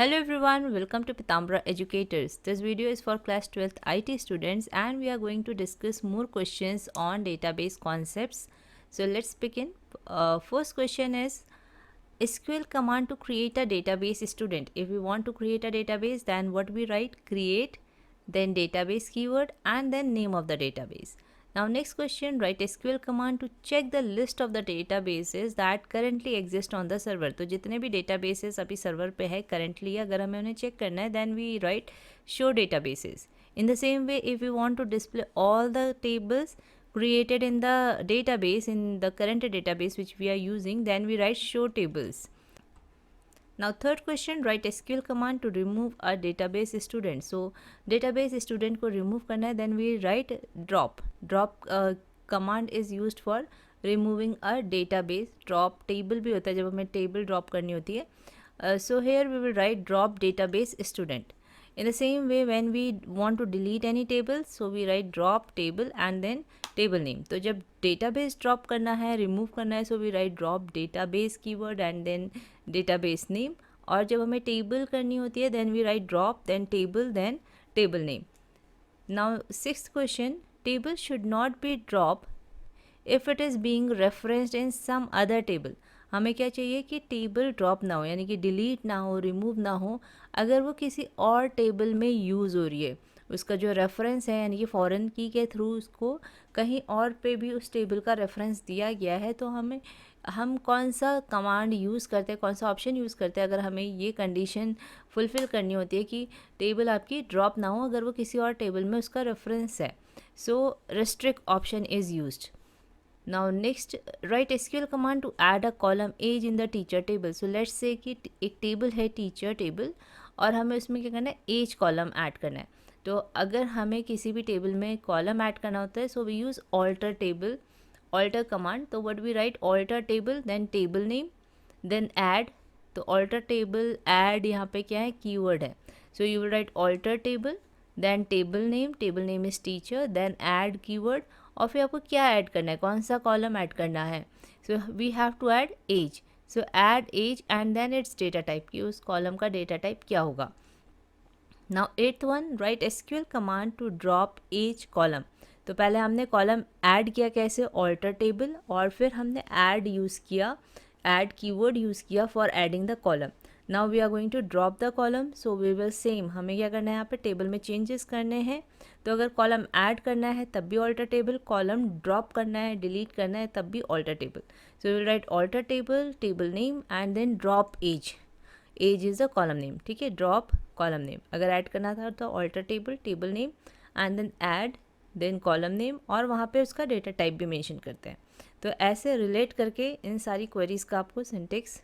Hello everyone, welcome to Pitambra Educators. This video is for class 12th IT students and we are going to discuss more questions on database concepts. So let's begin. First question is SQL command to create a database student. If we want to create a database, then what we write? Create, then database keyword and then name of the database. Now next question, write SQL command to check the list of the databases that currently exist on the server. तो जितने भी databases अभी server पे है currently, अगर हमें उन्हें check करना है, then we write show databases. In the same way, if we want to display all the tables created in the database, in the current database which we are using, then we write show tables. Now third question, write SQL command to remove a database student. So database student को remove करना है, then we write drop. Drop command is used for removing a database. Drop table भी होता है जब हमें table drop करनी होती है. So here we will write drop database student. In the same way, when we want to delete any table, so we write drop table and then table name. तो जब database drop करना है, remove करना है, so we write drop database keyword and then database name. और जब हमें table करनी होती है, then we write drop, then table name. Now sixth question, table should not be dropped if it is being referenced in some other table. हमें क्या चाहिए कि टेबल ड्रॉप ना हो, यानी कि डिलीट ना हो, रिमूव ना हो, अगर वो किसी और टेबल में यूज़ हो रही है. उसका जो रेफरेंस है यानी कि फॉरेन की के थ्रू उसको कहीं और पे भी उस टेबल का रेफरेंस दिया गया है, तो हम कौन सा कमांड यूज़ करते हैं, कौन सा ऑप्शन यूज़ करते हैं अगर हमें ये कंडीशन फुलफ़िल करनी होती है कि टेबल आपकी ड्रॉप ना हो अगर वो किसी और टेबल में उसका रेफरेंस है. So restrict option is used. Now next, write SQL command to add a column age in the teacher table. So let's say कि एक टेबल है teacher table और हमें उसमें क्या करना है, एज कॉलम ऐड करना है. तो अगर हमें किसी भी टेबल में कॉलम ऐड करना होता है, so we use alter table, alter command. तो what we write, alter table then table name then add. तो ऑल्टर टेबल ऐड यहाँ पे क्या है, कीवर्ड है. So you will write alter table then table name is teacher then add keyword. और फिर आपको क्या ऐड करना है, कौन सा कॉलम ऐड करना है. So we have to add age. So add age and then its data type, कि उस कॉलम का डेटा टाइप क्या होगा. Now eighth one, right SQL command to drop age column. तो पहले हमने कॉलम ऐड किया कैसे, ऑल्टर टेबल, और फिर हमने ऐड यूज़ किया, ऐड कीवर्ड यूज़ किया for adding the column. Now we are going to drop the column. So we will same, हमें क्या करना है, यहाँ पे टेबल में चेंजेस करने हैं. तो अगर कॉलम ऐड करना है तब भी ऑल्टर टेबल, कॉलम ड्रॉप करना है, डिलीट करना है तब भी alter table. So will write alter table, table name and then drop age. Age is the column name, ठीक है, ड्रॉप कॉलम नेम. अगर ऐड करना था तो alter table, table name and then add then column name, और वहाँ पे उसका डेटा टाइप भी मेंशन करते हैं. तो ऐसे रिलेट करके इन सारी क्वेरीज़ का आपको सिंटेक्स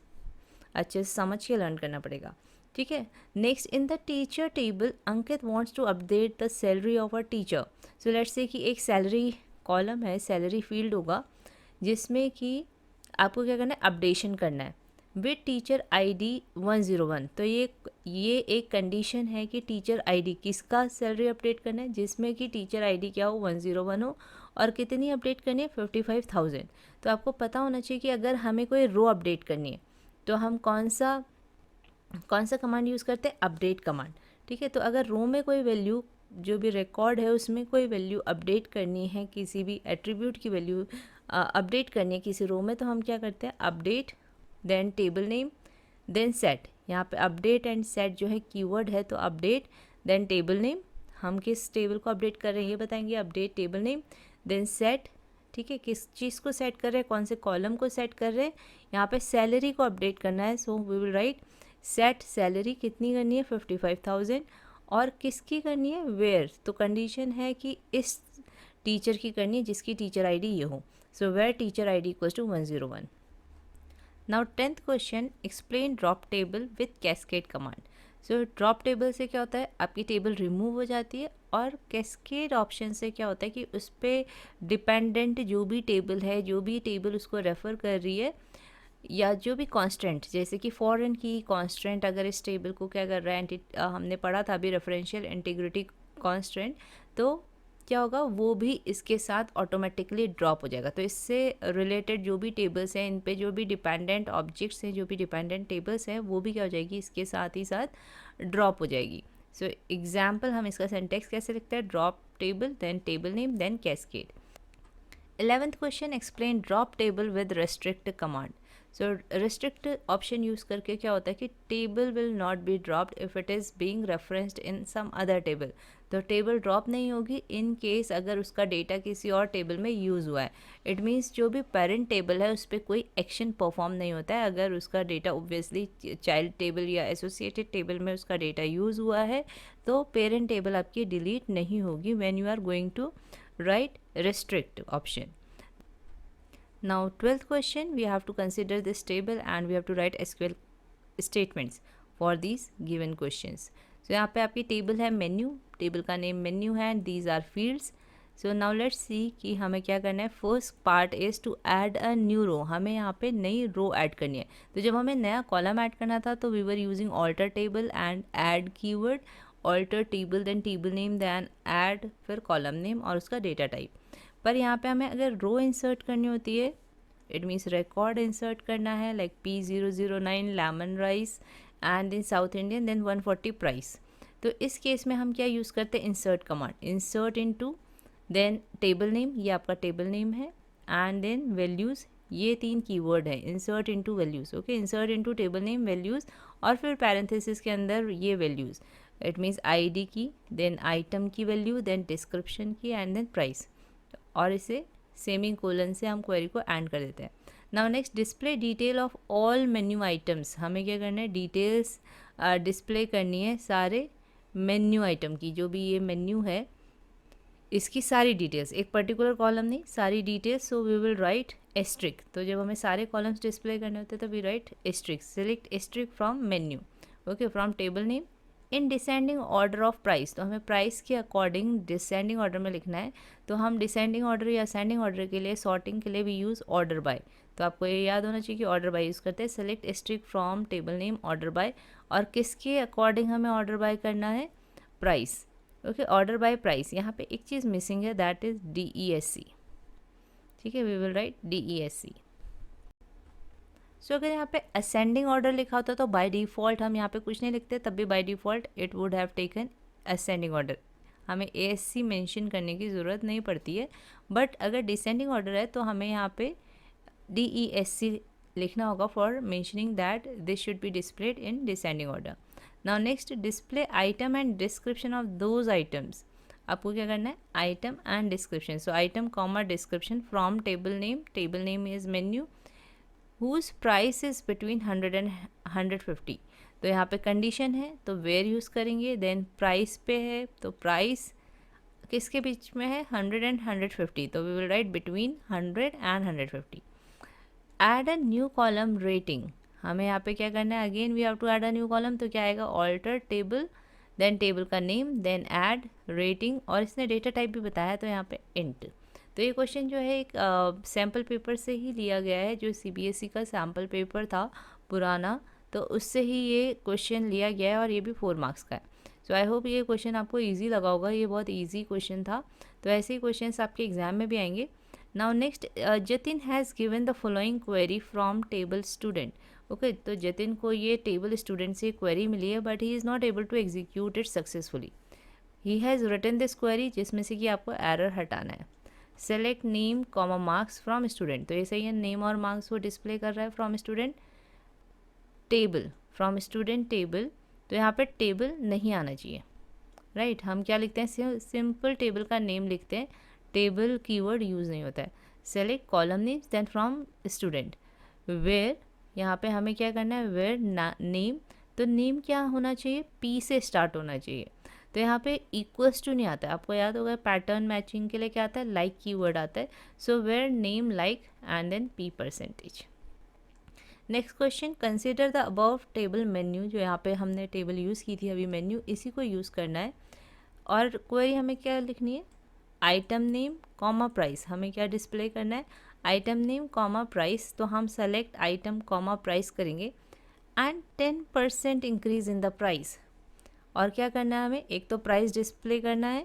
अच्छे से समझ के लर्न करना पड़ेगा, ठीक है. Next, in the teacher table Ankit wants to update the salary of a teacher. So let's say कि एक सैलरी कॉलम है, सैलरी फील्ड होगा जिसमें कि आपको क्या करना है, अपडेशन करना है विद टीचर आईडी 101. तो ये एक कंडीशन है कि टीचर आईडी किसका सैलरी अपडेट करना है, जिसमें कि टीचर आईडी क्या हो, 101 हो, और कितनी अपडेट करनी है, 55,000. तो आपको पता होना चाहिए कि अगर हमें कोई रो अपडेट करनी है तो हम कौन सा कमांड यूज़ करते हैं, अपडेट कमांड, ठीक है. तो अगर रो में कोई वैल्यू, जो भी रिकॉर्ड है उसमें कोई वैल्यू अपडेट करनी है, किसी भी एट्रीब्यूट की वैल्यू अपडेट करनी है किसी रो में, तो हम क्या करते हैं, update then table name then set. यहाँ पे अपडेट एंड सेट जो है कीवर्ड है, तो अपडेट देन टेबल नेम, हम किस टेबल को अपडेट कर रहे हैं ये बताएंगे, update table name then set, ठीक है, किस चीज़ को सेट कर रहे हैं, कौन से कॉलम को सेट कर रहे हैं. यहाँ पे सैलरी को अपडेट करना है, so we will write set salary, कितनी करनी है, 55,000, और किसकी करनी है, वेयर. तो कंडीशन है कि इस टीचर की करनी है जिसकी टीचर आईडी ये हो. So where teacher ID equals to 101. Now 10th question, explain drop table with cascade command. So drop table से क्या होता है, आपकी टेबल रिमूव हो जाती है, और कैस्केड ऑप्शन से क्या होता है कि उस पर डिपेंडेंट जो भी टेबल है, जो भी टेबल उसको रेफ़र कर रही है, या जो भी कांस्टेंट, जैसे कि फॉरेन की कांस्टेंट अगर इस टेबल को क्या कर रहा है, हमने पढ़ा था अभी रेफरेंशियल इंटीग्रिटी कांस्टेंट, तो क्या होगा, वो भी इसके साथ ऑटोमेटिकली ड्रॉप हो जाएगा। तो इससे रिलेटेड जो भी टेबल्स हैं, इन पे जो भी डिपेंडेंट ऑब्जेक्ट्स हैं, जो भी डिपेंडेंट टेबल्स हैं, वो भी क्या हो जाएगी, इसके साथ ही साथ ड्रॉप हो जाएगी। सो एग्जाम्पल, हम इसका सिंटेक्स कैसे लिखते हैं, drop table then table name then cascade. 11th question, explain drop table with restrict command. So restrict option use करके क्या होता है कि table will not be dropped if it is being referenced in some other table. तो table drop नहीं होगी in case अगर उसका डेटा किसी और टेबल में यूज़ हुआ है। इट मीन्स जो भी पेरेंट टेबल है उस पर कोई एक्शन परफॉर्म नहीं होता है। अगर उसका डेटा ऑब्वियसली चाइल्ड टेबल या एसोसिएटेड टेबल में उसका डेटा यूज़ हुआ है तो पेरेंट टेबल आपकी डिलीट नहीं होगी when you are going to write restrict option. Now 12th question, we have to consider this table and we have to write SQL statements for these given questions. So यहाँ पे आपकी table है menu, table का name menu है and these are fields. So now let's see कि हमें क्या करना है। First part is to add a new row, हमें यहाँ पे नई रो ऐड करनी है। तो जब हमें नया कॉलम ऐड करना था तो we were using alter table and add keyword, alter table then table name then add, फिर कॉलम नेम और उसका डेटा टाइप। पर यहाँ पे हमें अगर रो इंसर्ट करनी होती है, इट मीन्स रिकॉर्ड इंसर्ट करना है, like P009 lemon rice and in south Indian then 140 price. तो इस केस में हम क्या यूज़ करते हैं, insert command, insert into then table name, ये आपका टेबल नेम है, एंड देन वैल्यूज़, ये 3 कीवर्ड है, insert into values. Okay, insert into table name values और फिर पैरेंथेसिस के अंदर ये वैल्यूज़, इट मीन्स आईडी की, देन आइटम की वैल्यू, देन डिस्क्रिप्शन की एंड देन प्राइस, और इसे सेमी कोलन से हम क्वेरी को एंड कर देते हैं। Now next, display detail of all menu items, हमें क्या करना है, डिटेल्स डिस्प्ले करनी है सारे मेन्यू आइटम की, जो भी ये मेन्यू है इसकी सारी डिटेल्स, एक पर्टिकुलर कॉलम नहीं, सारी details. So we will write asterisk, तो जब हमें सारे कॉलम्स डिस्प्ले करने होते हैं तो we write asterisk, select asterisk from menu, okay, from table name in descending order of price. तो हमें प्राइस के अकॉर्डिंग डिसेंडिंग ऑर्डर में लिखना है। तो हम डिसेंडिंग ऑर्डर या असेंडिंग ऑर्डर के लिए, सॉर्टिंग के लिए वी यूज़ ऑर्डर बाय। तो आपको ये याद होना चाहिए कि ऑर्डर बाय यूज़ करते हैं। Select asterisk from table name order by, और किसके अकॉर्डिंग हमें ऑर्डर बाय करना है, price. Okay, order by price. यहाँ पे एक चीज़ मिसिंग है, दैट इज़ DESC, ठीक है, we will write DESC। So अगर यहाँ पे असेंडिंग ऑर्डर लिखा होता तो बाय डिफ़ॉल्ट हम यहाँ पे कुछ नहीं लिखते, तब भी by default it would have taken ascending order, हमें ASC मेंशन करने की ज़रूरत नहीं पड़ती है। बट अगर डिसेंडिंग ऑर्डर है तो हमें यहाँ पे DESC लिखना होगा for mentioning that this should be displayed in descending order. Now next, display item and description of those items. आपको क्या करना है, item and description. So item comma description from table name is menu whose price is between 100 and 150। तो यहाँ पे condition है तो where use करेंगे, देन प्राइस पे है तो प्राइस किसके बीच में है, 100 एंड 150, तो we will write between 100 and 150। Add a new column rating, हमें यहाँ पे क्या करना है, again we have to add a new column. तो क्या आएगा, ऑल्टर टेबल देन टेबल का नेम देन ऐड रेटिंग, और इसने डेटा टाइप भी बताया तो यहाँ पे इंट। तो ये क्वेश्चन जो है एक सैम्पल पेपर से ही लिया गया है, जो CBSE का सैम्पल पेपर था पुराना, तो उससे ही ये क्वेश्चन लिया गया है और ये भी 4 मार्क्स का है। सो आई होप ये क्वेश्चन आपको इजी लगा होगा, ये बहुत इजी क्वेश्चन था। तो ऐसे ही क्वेश्चंस आपके एग्जाम में भी आएंगे। Now next, Jatin has given the following query from table student. Okay, तो जतिन को ये टेबल स्टूडेंट से क्वेरी मिली है but he is not able to execute it successfully. He has written this query, जिसमें से कि आपको एरर हटाना है। Select name comma marks from student, तो ये सही है, नेम और मार्क्स वो डिस्प्ले कर रहा है from student table, from student table. तो यहाँ पे टेबल नहीं आना चाहिए, राइट। हम क्या लिखते हैं, सिंपल टेबल का नेम लिखते हैं, टेबल कीवर्ड यूज़ नहीं होता है। Select column name then from student, where, यहाँ पे हमें क्या करना है, वेयर नेम, तो नेम क्या होना चाहिए, P से स्टार्ट होना चाहिए। तो यहाँ पे इक्वल्स टू नहीं आता है, आपको याद होगा पैटर्न मैचिंग के लिए क्या आता है, लाइक कीवर्ड आता है। So where name like and then P%। Next question, consider the above table menu, जो यहाँ पे हमने टेबल यूज़ की थी अभी मेन्यू, इसी को यूज़ करना है। और क्वेरी हमें क्या लिखनी है, आइटम नेम कॉमा प्राइस, हमें क्या डिस्प्ले करना है, आइटम नेम कॉमा प्राइस। तो हम सेलेक्ट आइटम कॉमा प्राइस करेंगे and 10% increase in the price. और क्या करना है हमें, एक तो प्राइस डिस्प्ले करना है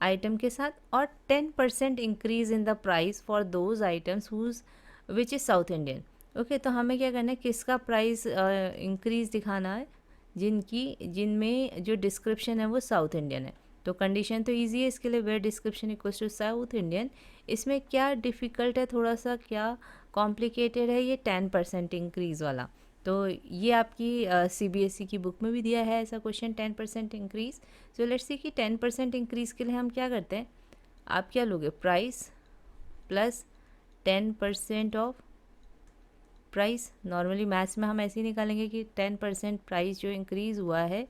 आइटम के साथ, और 10% increase in the price for those items whose which is south Indian. Okay, तो हमें क्या करना है, किसका प्राइस इंक्रीज दिखाना है, जिनमें जो डिस्क्रिप्शन है वो साउथ इंडियन है। तो कंडीशन तो इजी है इसके लिए, where description equals to south Indian. इसमें क्या डिफ़िकल्ट है, थोड़ा सा क्या कॉम्प्लिकेटेड है, ये 10% इंक्रीज़ वाला। तो ये आपकी CBSE की बुक में भी दिया है ऐसा question, 10% increase. So let's see कि 10% इंक्रीज़ के लिए हम क्या करते हैं, आप क्या लोगे, price plus 10% of price. Normally maths में हम ऐसे ही निकालेंगे कि 10% प्राइस जो इंक्रीज़ हुआ है,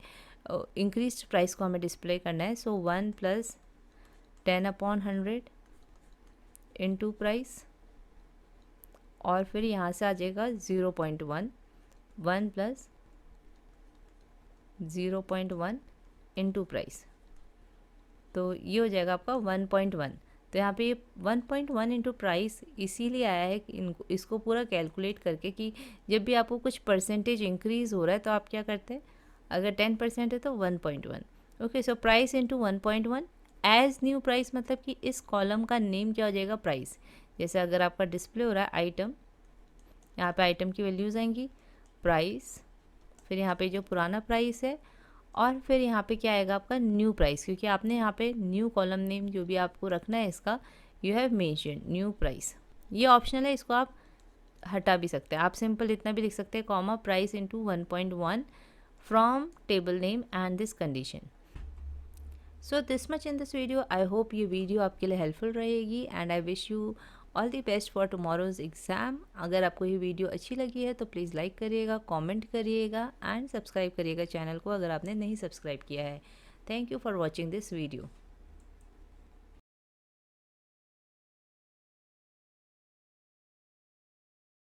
इंक्रीज प्राइस को हमें डिस्प्ले करना है। सो 1 + 10/100 इंटू प्राइस, और फिर यहाँ से आ जाएगा 0.1, 1 + 0.1 इंटू प्राइस, तो ये हो जाएगा आपका 1.1। तो यहाँ पे 1.1 इंटू प्राइस इसीलिए आया है कि इसको पूरा कैलकुलेट करके कि जब भी आपको कुछ परसेंटेज इंक्रीज़ हो रहा है तो आप क्या करते हैं, अगर 10% है तो 1.1। Okay, so price into 1.1 as new price, मतलब कि इस कॉलम का नेम क्या हो जाएगा, प्राइस। जैसे अगर आपका डिस्प्ले हो रहा है आइटम, यहाँ पे आइटम की वैल्यूज़ आएंगी, प्राइस, फिर यहाँ पे जो पुराना प्राइस है, और फिर यहाँ पे क्या आएगा आपका न्यू प्राइस, क्योंकि आपने यहाँ पे न्यू कॉलम नेम जो भी आपको रखना है इसका, you have mention new price. ये ऑप्शनल है, इसको आप हटा भी सकते हैं। आप सिंपल इतना भी लिख सकते हैं, comma price into 1.1 from table name and this condition. So this much in this video. I hope ये वीडियो आपके लिए हेल्पफुल रहेगी, and I wish you all the best for tomorrow's exam. अगर आपको ये वीडियो अच्छी लगी है तो प्लीज़ लाइक करिएगा, कमेंट करिएगा एंड सब्सक्राइब करिएगा चैनल को अगर आपने नहीं सब्सक्राइब किया है। Thank you for watching this video.